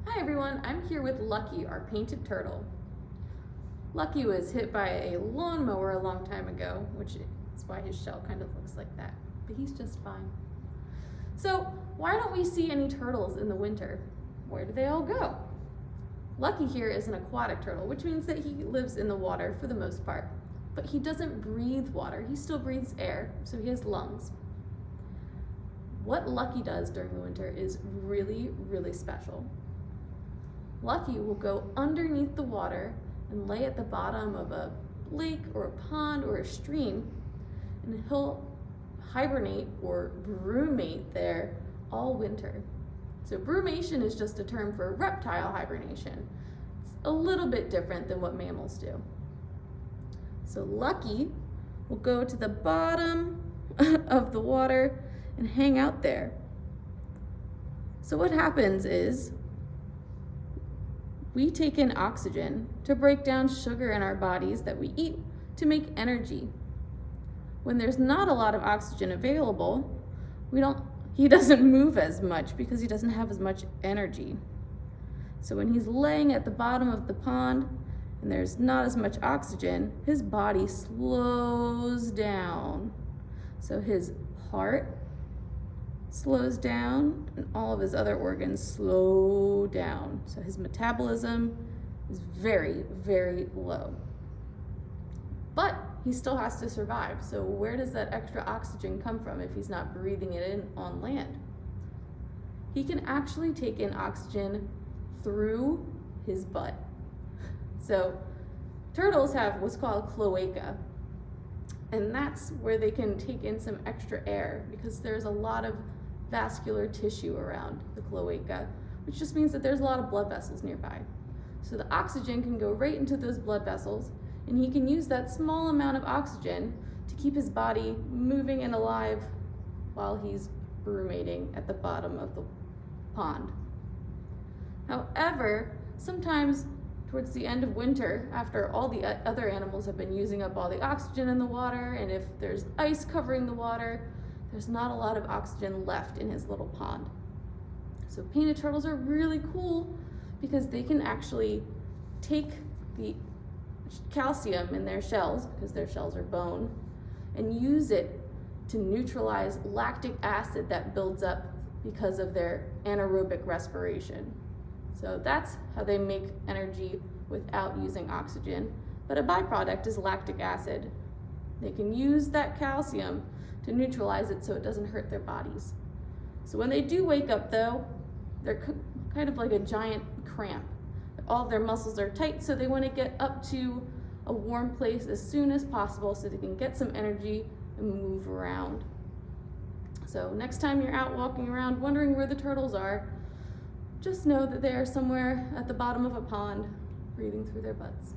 Hi everyone, I'm here with Lucky, our painted turtle. Lucky was hit by a lawnmower a long time ago, which is why his shell kind of looks like that, but he's just fine. So why don't we see any turtles in the winter? Where do they all go? Lucky here is an aquatic turtle, which means that he lives in the water for the most part, but he doesn't breathe water. He still breathes air, so he has lungs. What Lucky does during the winter is really, really special. Lucky will go underneath the water and lay at the bottom of a lake or a pond or a stream, and he'll hibernate or brumate there all winter. So brumation is just a term for reptile hibernation. It's a little bit different than what mammals do. So Lucky will go to the bottom of the water and hang out there. So what happens is we take in oxygen to break down sugar in our bodies that we eat to make energy. When there's not a lot of oxygen available, he doesn't move as much because he doesn't have as much energy. So when he's laying at the bottom of the pond and there's not as much oxygen, his body slows down. So his heart slows down and all of his other organs slow down. So his metabolism is very, very low. But he still has to survive. So where does that extra oxygen come from if he's not breathing it in on land? He can actually take in oxygen through his butt. So turtles have what's called cloaca, and that's where they can take in some extra air because there's a lot of vascular tissue around the cloaca, which just means that there's a lot of blood vessels nearby. So the oxygen can go right into those blood vessels, and he can use that small amount of oxygen to keep his body moving and alive while he's brumating at the bottom of the pond. However, sometimes towards the end of winter, after all the other animals have been using up all the oxygen in the water, and if there's ice covering the water, there's not a lot of oxygen left in his little pond. So painted turtles are really cool because they can actually take the calcium in their shells, because their shells are bone, and use it to neutralize lactic acid that builds up because of their anaerobic respiration. So that's how they make energy without using oxygen. But a byproduct is lactic acid. They can use that calcium to neutralize it so it doesn't hurt their bodies. So when they do wake up though, they're kind of like a giant cramp. All of their muscles are tight, so they want to get up to a warm place as soon as possible so they can get some energy and move around. So next time you're out walking around wondering where the turtles are, just know that they are somewhere at the bottom of a pond breathing through their butts.